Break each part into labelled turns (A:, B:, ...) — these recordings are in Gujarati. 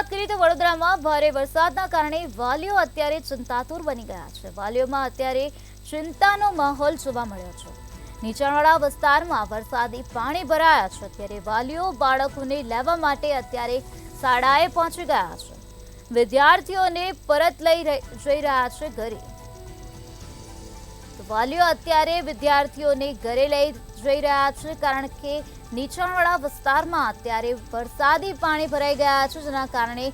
A: વાત કરીએ તો વડોદરામાં ભારે વરસાદના કારણે વાલીઓ અત્યારે ચિંતાતુર બની ગયા છે। વાલીઓમાં અત્યારે ચિંતાનો માહોલ જોવા મળ્યો છે। નીચાણવાળા વિસ્તારમાં વરસાદી પાણી ભરાયા છે, ત્યારે વાલીઓ બાળકોને લેવા માટે અત્યારે શાળાએ પહોંચી ગયા છે। વિદ્યાર્થીઓને પરત જઈ રહ્યા છે ઘરે। વાલીઓ અત્યારે વિદ્યાર્થીઓને ઘરે લઈ જઈ રહ્યા છે, કારણ કે નીચાણવાળા વિસ્તારમાં અત્યારે વરસાદી પાણી ભરાઈ ગયા છે, જેના કારણે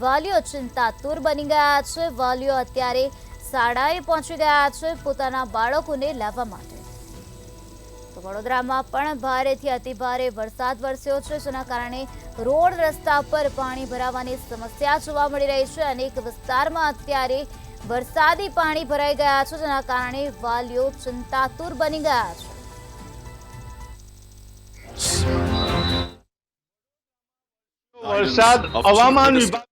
A: વાલીઓ ચિંતાતુર બની ગયા છે। વાલીઓ અત્યારે શાળાએ પહોંચી ગયા છે પોતાના બાળકોને લાવવા માટે। તો વડોદરામાં પણ ભારેથી અતિભારે વરસાદ વરસ્યો છે, જેના કારણે રોડ રસ્તા પર પાણી ભરાવાની સમસ્યા જોવા મળી રહી છે। અનેક વિસ્તારમાં અત્યારે વરસાદી પાણી ભરાઈ ગયા છે, જેના કારણે વાલીઓ ચિંતાતુર બની ગયા છે।
B: વરસાદ હવામાન વિભાગ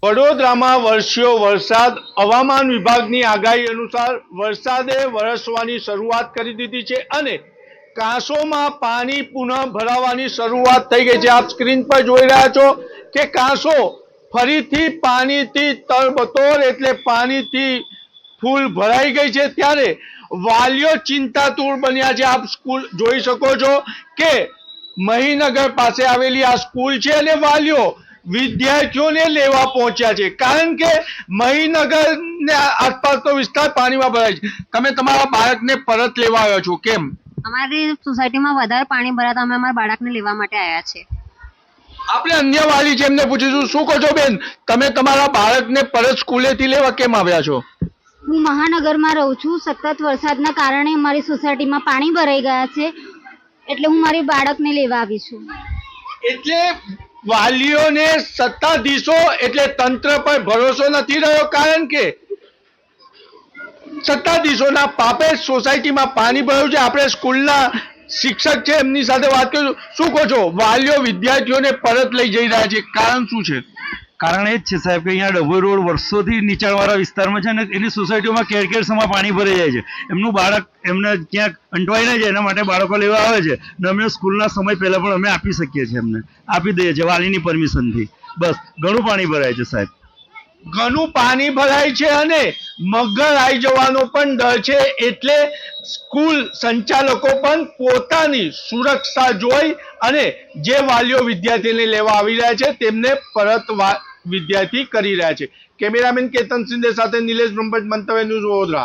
B: વડોદરામાં વરસ્યો વરસાદ। હવામાન વિભાગની આગાહી અનુસાર વરસાદે વરસવાની શરૂઆત કરી દીધી છે અને કાંસોમાં પાણી પુનઃ ભરાવાની શરૂઆત થઈ ગઈ છે। આપ સ્ક્રીન પર જોઈ રહ્યા છો કે કાંસો ફરીથી પાણીથી તરબતોર એટલે પાણીથી ફૂલ ભરાઈ ગઈ છે, ત્યારે વાલીઓ ચિંતાતુર બન્યા છે। આપ સ્કૂલ જોઈ શકો છો કે મહીનગર પાસે આવેલી આ સ્કૂલ છે અને વાલીઓ વિદ્યાર્થીઓને લેવા પહોંચ્યા છે, કારણ કે મહીનગર ને આસપાસનો વિસ્તાર પાણીમાં ભરાય છે। તમે તમારા બાળકને પરત લેવા આવ્યા છો, કેમ?
C: અમારી સોસાયટીમાં વધારે પાણી ભરાતા અમે અમારા બાળકને લેવા માટે આવ્યા છે।
B: આપણે અન્ય વાલી છે એમને પૂછીશું। શું કહો છો બેન, તમે તમારા બાળકને પરત સ્કૂલેથી લેવા કેમ આવ્યા છો?
D: હું મહાનગરમાં રહું છું। સતત વરસાદના કારણે અમારી સોસાયટીમાં પાણી ભરાઈ ગયા છે, એટલે હું મારી બાળકને લેવા આવી છું।
B: એટલે વાલીઓને સત્તાધીશો એટલે તંત્ર પર ભરોસો નથી રહ્યો, કારણ કે સત્તાધીશોના પાપે સોસાયટીમાં પાણી ભર્યું છે। આપણે સ્કૂલના શિક્ષક છે એમની સાથે વાત કરીશું। શું કહો છો, વાલીઓ વિદ્યાર્થીઓને પરત લઈ જઈ રહ્યા છે, કારણ શું છે?
E: કારણ એ જ છે સાહેબ કે અહીંયા ડભોઈ રોડ વર્ષોથી નીચાણવાળા વિસ્તારમાં છે ને એની સોસાયટીઓમાં કેર કેરસમાં પાણી ભરાઈ જાય છે। એમનું બાળક એમને ક્યાંક અંટવાઈ ન જાય એના માટે બાળકો લેવા આવે છે ને અમે સ્કૂલના સમય પહેલાં પણ અમે આપી શકીએ છીએ, એમને આપી દઈએ છીએ વાલીની પરમિશનથી। બસ ઘણું પાણી ભરાય છે સાહેબ,
B: ઘણું પાણી ભરાય છે અને મગર આવી જવાનો પણ ડર છે, એટલે સ્કૂલ સંચાલકો પણ પોતાની સુરક્ષા જોઈ અને જે વાલીઓ વિદ્યાર્થીને લેવા આવી રહ્યા છે તેમને પરત વિદ્યાર્થી કરી રહ્યા છે। કેમેરામેન કેતન સિંધે સાથે નિલેશ બ્રહ્મભટ્ટ, મંતવ્ય ન્યૂઝ, વડોદરા।